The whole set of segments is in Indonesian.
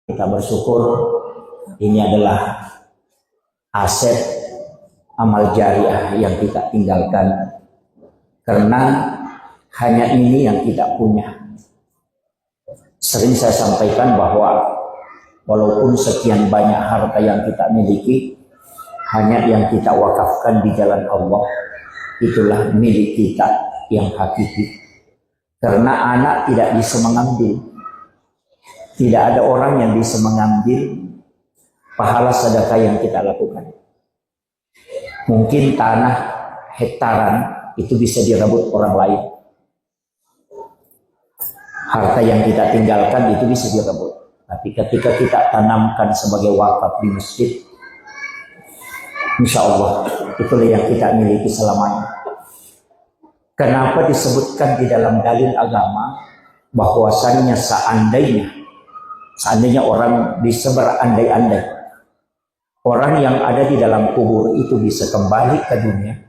Kita bersyukur ini adalah aset amal jariah yang kita tinggalkan, karena hanya ini yang kita punya. Sering saya sampaikan bahwa walaupun sekian banyak harta yang kita miliki, hanya yang kita wakafkan di jalan Allah, itulah milik kita yang hakiki. Karena anak tidak bisa mengambil, tidak ada orang yang bisa mengambil pahala sedekah yang kita lakukan. Mungkin tanah hektaran itu bisa direbut orang lain. Harta yang kita tinggalkan itu bisa direbut. Tapi ketika kita tanamkan sebagai wakaf di masjid, insya Allah itulah yang kita miliki selamanya. Kenapa disebutkan di dalam dalil agama bahwasannya seandainya orang bisa berandai-andai, orang yang ada di dalam kubur itu bisa kembali ke dunia,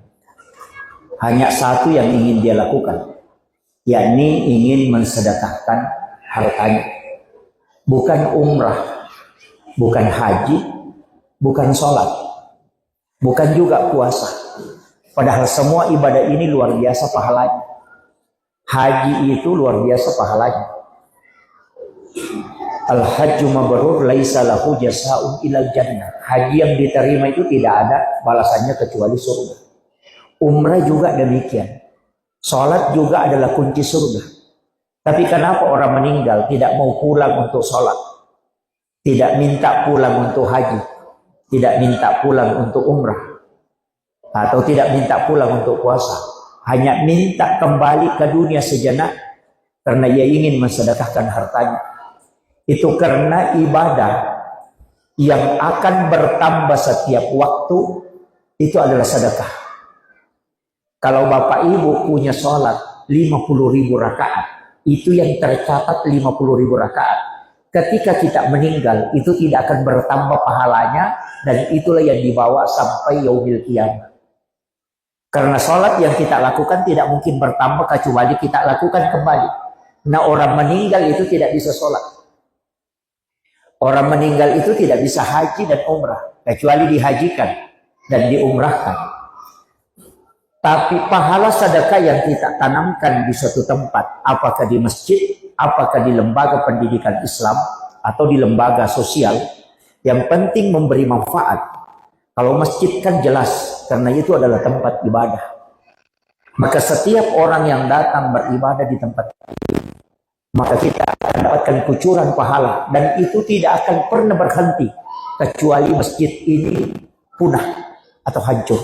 hanya satu yang ingin dia lakukan, yakni ingin mensedekahkan hartanya. Bukan umrah, bukan haji, bukan sholat, bukan juga puasa. Padahal semua ibadah ini luar biasa pahalanya. Haji itu luar biasa pahalanya. Al-hajju mabrur laisa lahu jazaa'un ilal jannah. Haji yang diterima itu tidak ada balasannya kecuali surga. Umrah juga demikian. Salat juga adalah kunci surga. Tapi kenapa orang meninggal tidak mau pulang untuk salat? Tidak minta pulang untuk haji, tidak minta pulang untuk umrah, atau tidak minta pulang untuk puasa, hanya minta kembali ke dunia sejenak karena ia ingin mensedekahkan hartanya. Itu karena ibadah yang akan bertambah setiap waktu itu adalah sedekah. Kalau bapak ibu punya sholat 50.000 rakaat, itu yang tercatat 50.000 rakaat. Ketika kita meninggal itu tidak akan bertambah pahalanya, dan itulah yang dibawa sampai yaumil qiyamah. Karena sholat yang kita lakukan tidak mungkin bertambah kecuali kita lakukan kembali. Nah, orang meninggal itu tidak bisa sholat. Orang meninggal itu tidak bisa haji dan umrah, kecuali dihajikan dan diumrahkan. Tapi pahala sedekah yang kita tanamkan di suatu tempat, apakah di masjid, apakah di lembaga pendidikan Islam, atau di lembaga sosial, yang penting memberi manfaat. Kalau masjid kan jelas, karena itu adalah tempat ibadah. Maka setiap orang yang datang beribadah di tempat ini, maka kita akan mendapatkan kucuran pahala. Dan itu tidak akan pernah berhenti, kecuali masjid ini punah atau hancur.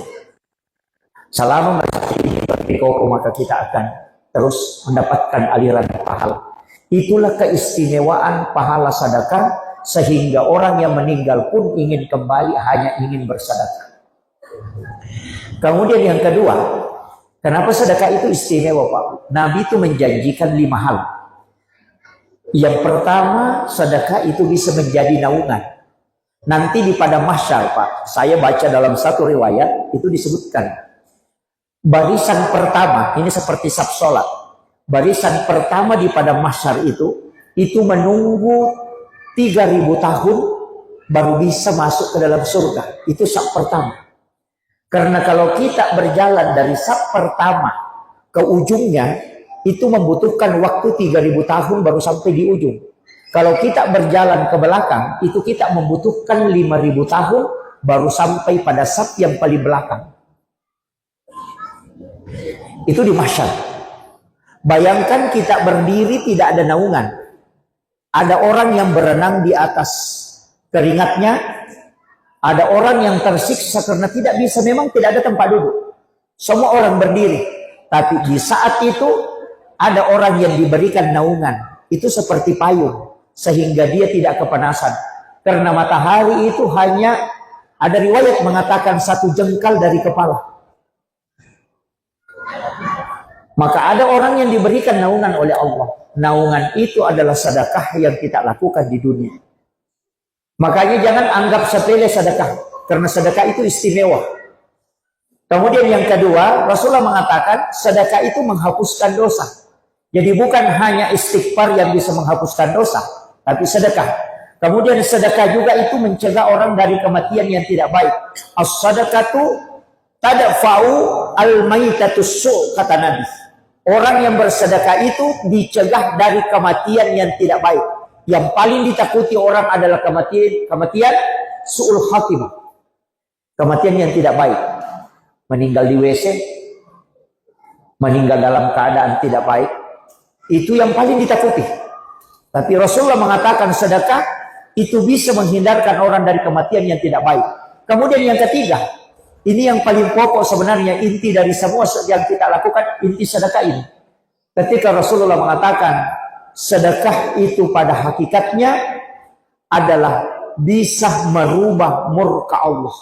Selama masjid ini berkokoh, maka kita akan terus mendapatkan aliran pahala. Itulah keistimewaan pahala sedekah, sehingga orang yang meninggal pun ingin kembali, hanya ingin bersedekah. Kemudian yang kedua, kenapa sedekah itu istimewa, Pak? Nabi itu menjanjikan 5 hal. Yang pertama, sedekah itu bisa menjadi naungan. Nanti di padang mahsyar, Pak, saya baca dalam satu riwayat itu disebutkan, barisan pertama, ini seperti saf sholat, barisan pertama di padang mahsyar itu menunggu 3.000 tahun baru bisa masuk ke dalam surga. Itu saf pertama. Karena kalau kita berjalan dari saf pertama ke ujungnya, itu membutuhkan waktu 3.000 tahun baru sampai di ujung. Kalau kita berjalan ke belakang, itu kita membutuhkan 5.000 tahun baru sampai pada saf yang paling belakang. Itu di mahsyar. Bayangkan kita berdiri tidak ada naungan. Ada orang yang berenang di atas keringatnya. Ada orang yang tersiksa karena memang tidak ada tempat duduk. Semua orang berdiri. Tapi di saat itu ada orang yang diberikan naungan. Itu seperti payung. Sehingga dia tidak kepanasan. Karena matahari itu hanya, ada riwayat mengatakan 1 jengkal dari kepala. Maka ada orang yang diberikan naungan oleh Allah. Naungan itu adalah sedekah yang kita lakukan di dunia. Makanya jangan anggap sepele sedekah, karena sedekah itu istimewa. Kemudian yang kedua, Rasulullah mengatakan sedekah itu menghapuskan dosa. Jadi bukan hanya istighfar yang bisa menghapuskan dosa, tapi sedekah. Kemudian sedekah juga itu mencegah orang dari kematian yang tidak baik. As-sadaqatu tadfa'u al-maitatus su', kata Nabi. Orang yang bersedekah itu dicegah dari kematian yang tidak baik. Yang paling ditakuti orang adalah kematian su'ul khatimah. Kematian yang tidak baik. Meninggal di WC, meninggal dalam keadaan tidak baik. Itu yang paling ditakuti. Tapi Rasulullah mengatakan sedekah itu bisa menghindarkan orang dari kematian yang tidak baik. Kemudian yang ketiga, ini yang paling pokok sebenarnya, inti dari semua yang kita lakukan, inti sedekah ini. Ketika Rasulullah mengatakan sedekah itu pada hakikatnya adalah bisa merubah murka Allah.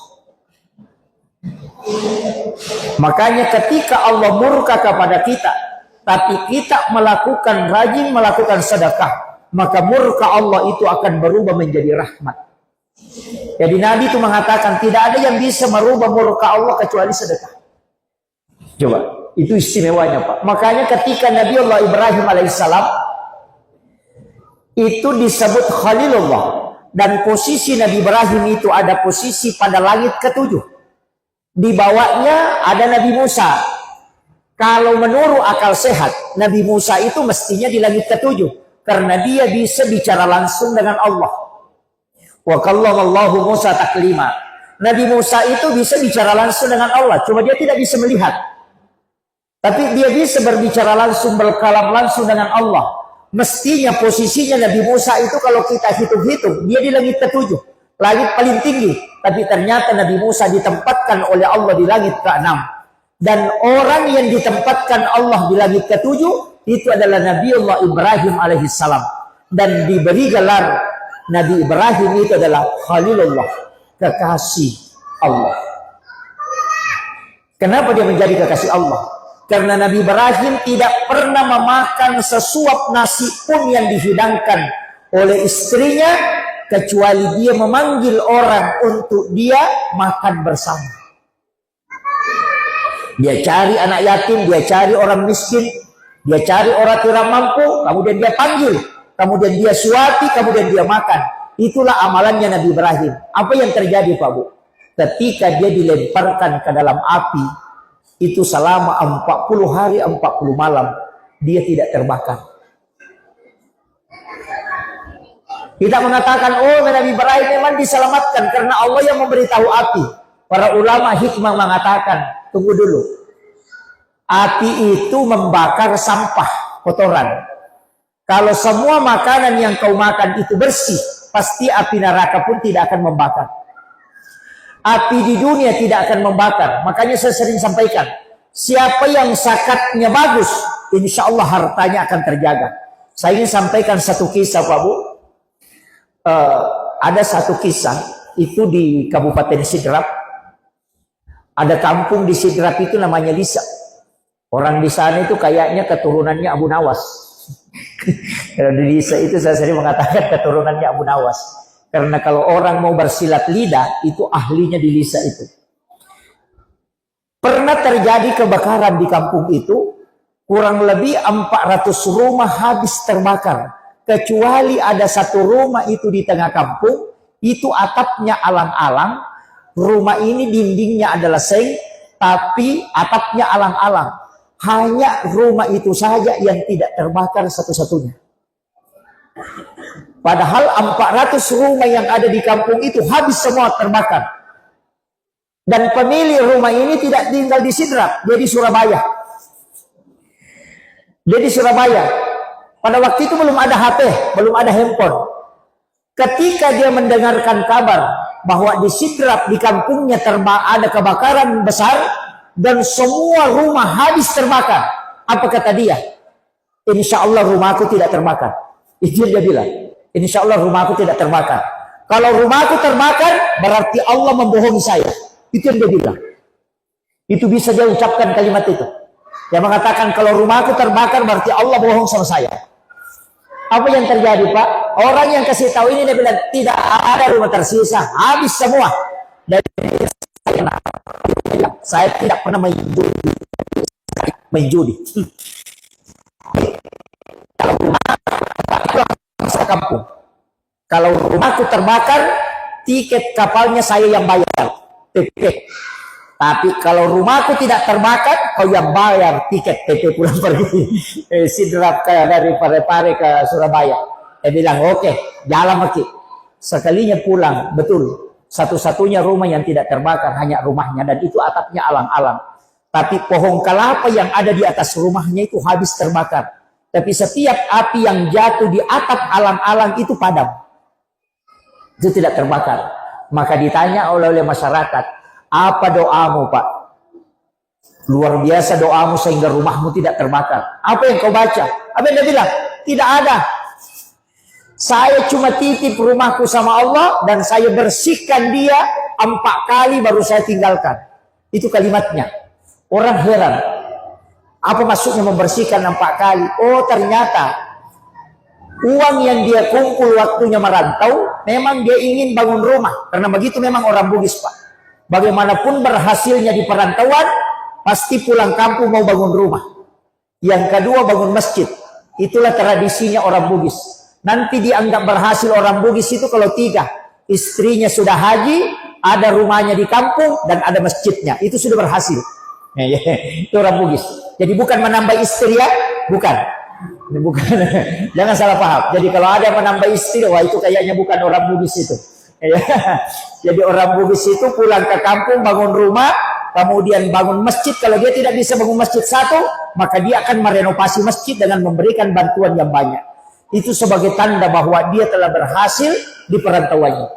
Makanya ketika Allah murka kepada kita, tapi kita rajin melakukan sedekah, maka murka Allah itu akan berubah menjadi rahmat. Jadi Nabi itu mengatakan tidak ada yang bisa merubah murka Allah kecuali sedekah. Coba, itu istimewanya Pak. Makanya ketika Nabi Allah Ibrahim alaihissalam itu disebut Khalilullah, dan posisi Nabi Ibrahim itu ada posisi pada langit ketujuh. Di bawahnya ada Nabi Musa. Kalau menurut akal sehat, Nabi Musa itu mestinya di langit ketujuh. Karena dia bisa bicara langsung dengan Allah. Wa kallamallahu Musa taklima. Nabi Musa itu bisa bicara langsung dengan Allah. Cuma dia tidak bisa melihat. Tapi dia bisa berbicara langsung, berkalam langsung dengan Allah. Mestinya posisinya Nabi Musa itu kalau kita hitung-hitung, dia di langit ketujuh. Langit paling tinggi. Tapi ternyata Nabi Musa ditempatkan oleh Allah di langit ke-6. Dan orang yang ditempatkan Allah di langit ketujuh itu adalah Nabiullah Ibrahim alaihissalam, dan diberi gelar Nabi Ibrahim itu adalah Khalilullah, kekasih Allah. Kenapa dia menjadi kekasih Allah? Karena Nabi Ibrahim tidak pernah memakan sesuap nasi pun yang dihidangkan oleh istrinya kecuali dia memanggil orang untuk dia makan bersama. Dia cari anak yatim, dia cari orang miskin, dia cari orang tidak mampu, kemudian dia panggil, kemudian dia suapi, kemudian dia makan. Itulah amalannya Nabi Ibrahim. Apa yang terjadi Pak Bu? Ketika dia dilemparkan ke dalam api, itu selama 40 hari 40 malam, dia tidak terbakar. Kita mengatakan, oh Nabi Ibrahim memang diselamatkan karena Allah yang memberitahu api. Para ulama hikmah mengatakan, tunggu dulu. Api itu membakar sampah, kotoran. Kalau semua makanan yang kau makan itu bersih, pasti api neraka pun tidak akan membakar. Api di dunia tidak akan membakar. Makanya saya sering sampaikan, siapa yang zakatnya bagus, insya Allah hartanya akan terjaga. Saya ingin sampaikan satu kisah Pak Bu. Ada satu kisah, itu di Kabupaten Sidrap. Ada kampung di Sidrap itu namanya Lisa. Orang di sana itu kayaknya keturunannya Abu Nawas. Kalau di Lisa itu saya sering mengatakan keturunannya Abu Nawas. Karena kalau orang mau bersilat lidah, itu ahlinya di Lisa itu. Pernah terjadi kebakaran di kampung itu, kurang lebih 400 rumah habis terbakar. Kecuali ada satu rumah itu di tengah kampung, itu atapnya alang-alang. Rumah ini dindingnya adalah seng, tapi atapnya alang-alang. Hanya rumah itu saja yang tidak terbakar satu-satunya. Padahal 400 rumah yang ada di kampung itu habis semua terbakar. Dan pemilik rumah ini tidak tinggal di Sidrap, dia di Surabaya. Dia di Surabaya. Pada waktu itu belum ada HP, belum ada handphone. Ketika dia mendengarkan kabar bahwa di Sidrap, di kampungnya ada kebakaran besar, dan semua rumah habis terbakar. Apa kata dia? Insya Allah rumahku tidak terbakar. Itu dia bilang. Insya Allah rumahku tidak terbakar. Kalau rumahku terbakar, berarti Allah membohongi saya. Itu yang dia bilang. Itu bisa dia ucapkan kalimat itu. Dia mengatakan kalau rumahku terbakar, berarti Allah bohong sama saya. Apa yang terjadi Pak? Orang yang kasih tahu ini dia bilang tidak ada rumah tersisa, habis semua. Dan saya tidak pernah menjudi. Kalau rumah kampung, Kalau rumahku terbakar, tiket kapalnya saya yang bayar. PP. Tapi kalau rumahku tidak terbakar, kau yang bayar tiket PP pulang pergi. Sidrap dari Parepare ke Surabaya. Dia bilang, oke, jalan Maki. Sekalinya pulang, betul. Satu-satunya rumah yang tidak terbakar hanya rumahnya, dan itu atapnya alang-alang. Tapi pohon kelapa yang ada di atas rumahnya itu habis terbakar. Tapi setiap api yang jatuh di atap alang-alang itu padam. Itu tidak terbakar. Maka ditanya oleh masyarakat, apa doamu Pak? Luar biasa doamu sehingga rumahmu tidak terbakar. Apa yang kau baca? Apa yang dia bilang? Tidak ada. Saya cuma titip rumahku sama Allah dan saya bersihkan dia 4 kali baru saya tinggalkan. Itu kalimatnya. Orang heran. Apa maksudnya membersihkan 4 kali? Oh, ternyata uang yang dia kumpul waktunya merantau, memang dia ingin bangun rumah. Karena begitu memang orang Bugis, Pak. Bagaimanapun berhasilnya di perantauan, pasti pulang kampung mau bangun rumah. Yang kedua, bangun masjid. Itulah tradisinya orang Bugis. Nanti dianggap berhasil orang Bugis itu kalau 3. Istrinya sudah haji, ada rumahnya di kampung, dan ada masjidnya. Itu sudah berhasil. Itu orang Bugis. Jadi bukan menambah istri ya, bukan. Bukan. Jangan salah paham. Jadi kalau ada yang menambah istri, wah itu kayaknya bukan orang Bugis itu. Jadi orang Bugis itu pulang ke kampung, bangun rumah, kemudian bangun masjid. Kalau dia tidak bisa bangun masjid satu, maka dia akan merenovasi masjid dengan memberikan bantuan yang banyak. Itu sebagai tanda bahwa dia telah berhasil di perantauannya.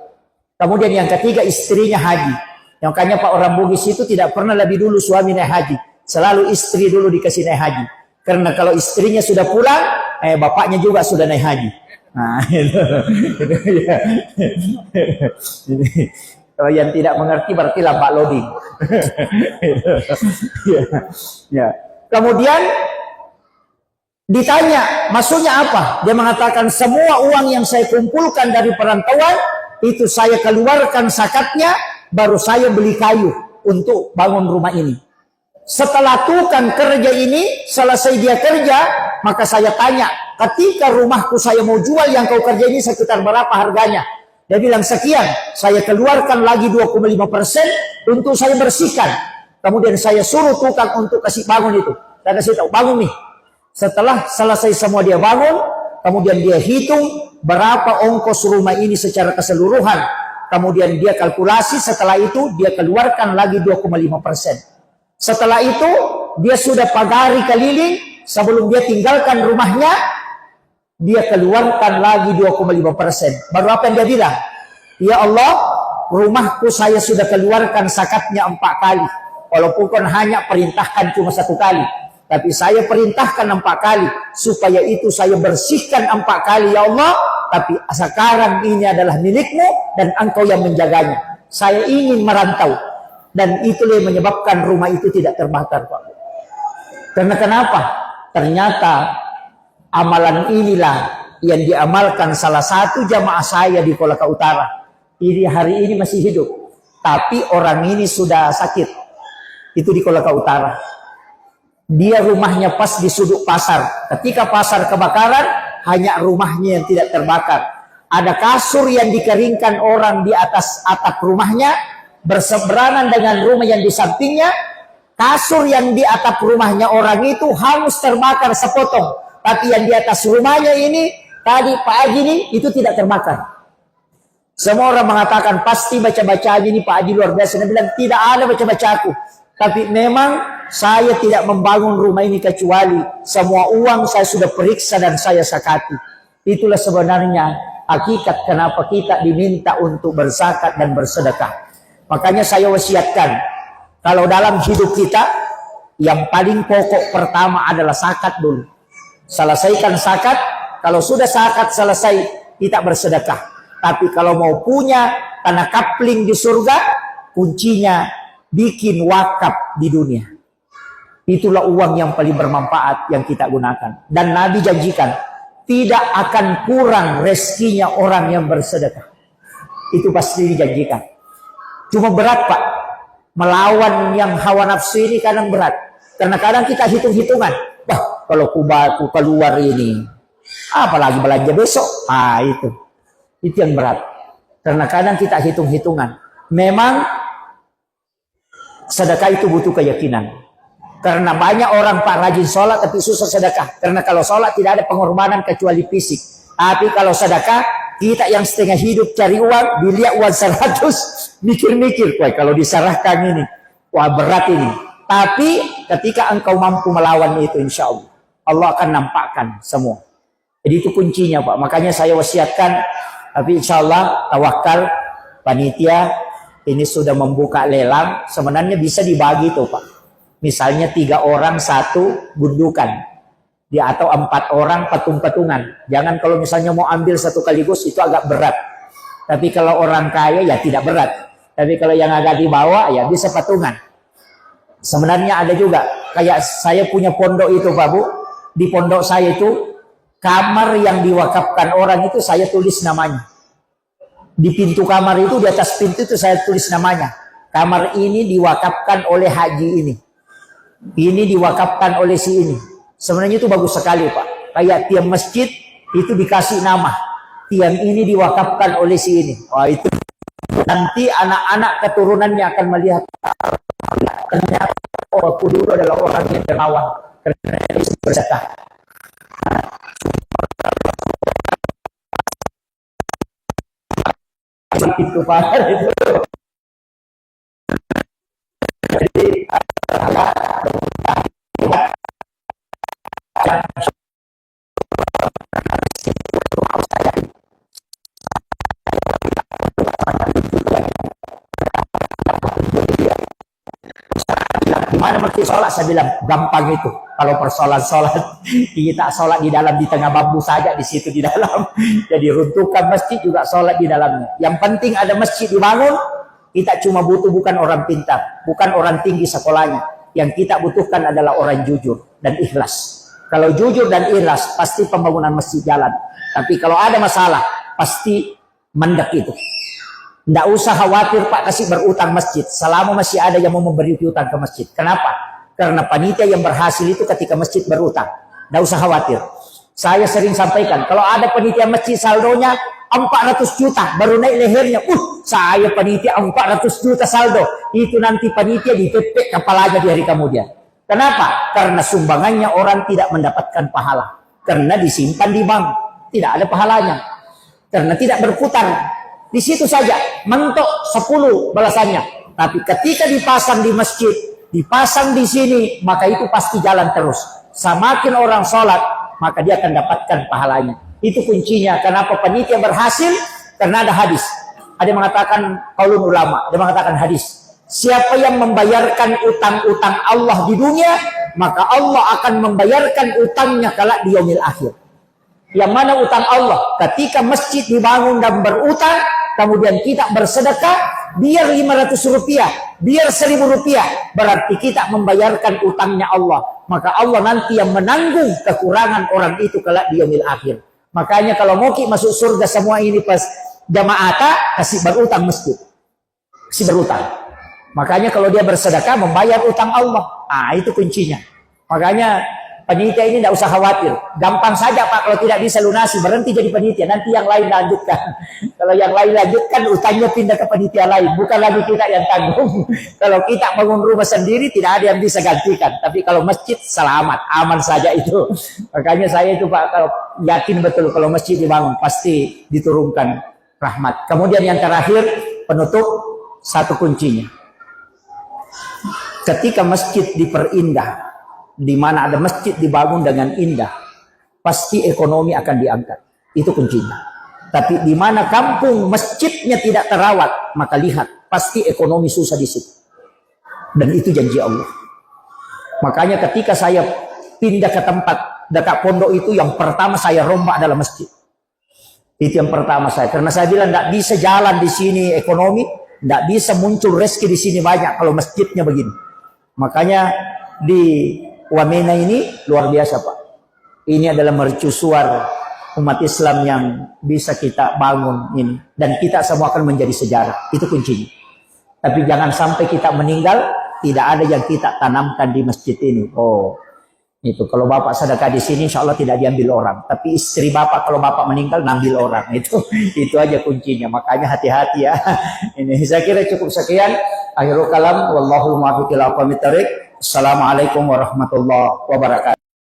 Kemudian yang ketiga, istrinya haji. Yang makanya Pak orang Bugis itu tidak pernah lebih dulu suami naik haji. Selalu istri dulu dikasih naik haji. Karena kalau istrinya sudah pulang, bapaknya juga sudah naik haji. Nah, itu ya. Kalau yang tidak mengerti berarti lambat loading. Ya. Kemudian ditanya, maksudnya apa? Dia mengatakan semua uang yang saya kumpulkan dari perantauan itu saya keluarkan zakatnya, baru saya beli kayu untuk bangun rumah ini. Setelah tukang kerja ini selesai dia kerja, maka saya tanya, ketika rumahku saya mau jual yang kau kerja ini sekitar berapa harganya? Dia bilang sekian. Saya keluarkan lagi 2,5% untuk saya bersihkan. Kemudian saya suruh tukang untuk kasih bangun itu. Saya kasih tahu, bangun nih. Setelah selesai semua dia bangun, kemudian dia hitung berapa ongkos rumah ini secara keseluruhan. Kemudian dia kalkulasi, setelah itu dia keluarkan lagi 2,5%. Setelah itu dia sudah pagari keliling, sebelum dia tinggalkan rumahnya, dia keluarkan lagi 2,5%. Baru apa yang dia bilang? Ya Allah, rumahku saya sudah keluarkan zakatnya 4 kali. Walaupun kan hanya perintahkan cuma 1 kali. Tapi saya perintahkan 4 kali. Supaya itu saya bersihkan 4 kali ya Allah. Tapi sekarang ini adalah milikmu dan engkau yang menjaganya. Saya ingin merantau. Dan itulah yang menyebabkan rumah itu tidak terbakar, Pak. Karena kenapa? Ternyata amalan inilah yang diamalkan salah satu jamaah saya di Kolaka Utara. Ini hari ini masih hidup. Tapi orang ini sudah sakit. Itu di Kolaka Utara. Dia rumahnya pas di sudut pasar. Ketika pasar kebakaran, hanya rumahnya yang tidak terbakar. Ada kasur yang dikeringkan orang di atas atap rumahnya, berseberanan dengan rumah yang di sampingnya. Kasur yang di atap rumahnya orang itu hangus terbakar sepotong. Tapi yang di atas rumahnya ini, tadi pagi ini, itu tidak terbakar. Semua orang mengatakan, pasti baca-bacaan ini Pak Haji luar biasa. Dia bilang, tidak ada baca-baca aku. Tapi memang saya tidak membangun rumah ini kecuali semua uang saya sudah periksa dan saya zakati. Itulah sebenarnya hakikat kenapa kita diminta untuk berzakat dan bersedekah. Makanya saya wasiatkan, kalau dalam hidup kita, yang paling pokok pertama adalah zakat dulu. Selesaikan zakat, kalau sudah zakat selesai, kita bersedekah. Tapi kalau mau punya tanah kapling di surga, kuncinya bikin wakaf di dunia. Itulah uang yang paling bermanfaat yang kita gunakan. Dan Nabi janjikan, tidak akan kurang rezekinya orang yang bersedekah. Itu pasti dijanjikan. Cuma berat Pak, melawan yang hawa nafsu ini kadang berat. Karena kadang kita hitung-hitungan, wah kalau kubaku keluar ini, apalagi belanja besok, itu. Itu yang berat. Karena kadang kita hitung-hitungan. Memang sedekah itu butuh keyakinan. Karena banyak orang Pak rajin sholat tapi susah sedekah. Karena kalau sholat tidak ada pengorbanan kecuali fisik. Tapi kalau sedekah, kita yang setengah hidup cari uang, dilihat uang 100, mikir-mikir. Wah, kalau diserahkan ini, wah berat ini. Tapi ketika engkau mampu melawan itu, insya Allah, Allah akan nampakkan semua. Jadi itu kuncinya Pak. Makanya saya wasiatkan, tapi insya Allah tawakal, panitia ini sudah membuka lelang. Sebenarnya bisa dibagi tuh Pak. Misalnya 3 orang 1 gundukan. Atau 4 orang patung-patungan. Jangan kalau misalnya mau ambil satu sekaligus itu agak berat. Tapi kalau orang kaya ya tidak berat. Tapi kalau yang agak di bawah ya bisa patungan. Sebenarnya ada juga. Kayak saya punya pondok itu Pak Bu. Di pondok saya itu kamar yang diwakafkan orang itu saya tulis namanya. Di pintu kamar itu, di atas pintu itu saya tulis namanya. Kamar ini diwakafkan oleh haji ini. Ini diwakafkan oleh si ini. Sebenarnya itu bagus sekali Pak. Kayak tiang masjid itu dikasih nama. Tiang ini diwakafkan oleh si ini. Wah itu nanti anak-anak keturunannya akan melihat. Ternyata aku dulu adalah orang yang dermawan. Karena bisa bersedekah. Itu Pak itu. Jadi gimana mesti sholat? Saya bilang gampang itu. Kalau persoalan-sholat kita sholat di dalam di tengah bambu saja di situ di dalam. Jadi runtuhkan masjid juga sholat di dalamnya. Yang penting ada masjid dibangun. Kita cuma butuh bukan orang pintar, bukan orang tinggi sekolahnya. Yang kita butuhkan adalah orang jujur dan ikhlas. Kalau jujur dan ikhlas, pasti pembangunan masjid jalan. Tapi kalau ada masalah, pasti mendek itu. Tidak usah khawatir Pak kasih berutang masjid. Selama masih ada yang mau memberi utang ke masjid. Kenapa? Karena panitia yang berhasil itu ketika masjid berutang. Tidak usah khawatir. Saya sering sampaikan, kalau ada panitia masjid saldonya 400 juta, baru naik lehernya. Saya panitia 400 juta saldo. Itu nanti panitia dipepek kepalanya di hari kemudian. Kenapa? Karena sumbangannya orang tidak mendapatkan pahala. Karena disimpan di bank. Tidak ada pahalanya. Karena tidak berputar. Di situ saja. Mentok 10 balasannya. Tapi ketika dipasang di masjid, dipasang di sini, maka itu pasti jalan terus. Semakin orang sholat, maka dia akan dapatkan pahalanya. Itu kuncinya. Kenapa panitia berhasil? Karena ada hadis. Ada yang mengatakan qaulun ulama, ada yang mengatakan hadis. Siapa yang membayarkan utang-utang Allah di dunia, maka Allah akan membayarkan utangnya kelak di yaumil akhir. Yang mana utang Allah? Ketika masjid dibangun dan berutang, kemudian kita bersedekah, biar 500 rupiah, biar 1000 rupiah, berarti kita membayarkan utangnya Allah. Maka Allah nanti yang menanggung kekurangan orang itu kelak di yaumil akhir. Makanya kalau mau masuk surga semua ini pas jamaah kasih berutang masjid. Kasih berutang. Makanya kalau dia bersedekah membayar utang Allah. Itu kuncinya. Makanya panitia ini tidak usah khawatir. Gampang saja Pak kalau tidak bisa lunasi. Berhenti jadi panitia. Nanti yang lain lanjutkan. Kalau yang lain lanjutkan utangnya pindah ke panitia lain. Bukan lagi kita yang tanggung. Kalau kita bangun rumah sendiri tidak ada yang bisa gantikan. Tapi kalau masjid selamat. Aman saja itu. Makanya saya itu Pak kalau yakin betul kalau masjid dibangun pasti diturunkan rahmat. Kemudian yang terakhir penutup satu kuncinya. Ketika masjid diperindah, di mana ada masjid dibangun dengan indah, pasti ekonomi akan diangkat. Itu kuncinya. Tapi di mana kampung masjidnya tidak terawat, maka lihat, pasti ekonomi susah di situ. Dan itu janji Allah. Makanya ketika saya pindah ke tempat dekat pondok itu, yang pertama saya rombak adalah masjid. Itu yang pertama saya. Karena saya bilang tidak bisa jalan di sini ekonomi, tidak bisa muncul rezeki di sini banyak kalau masjidnya begini. Makanya di Wamena ini luar biasa Pak. Ini adalah mercusuar umat Islam yang bisa kita bangun ini. Dan kita semua akan menjadi sejarah. Itu kuncinya. Tapi jangan sampai kita meninggal, tidak ada yang kita tanamkan di masjid ini. Itu kalau bapak sedekah di sini, insya Allah tidak diambil orang. Tapi istri bapak kalau bapak meninggal ngambil orang. Itu aja kuncinya. Makanya hati-hati ya. Ini saya kira cukup sekian. Akhirul kalam. Wallahul muwaffiq ila aqwamit thoriq. Assalamualaikum warahmatullahi wabarakatuh.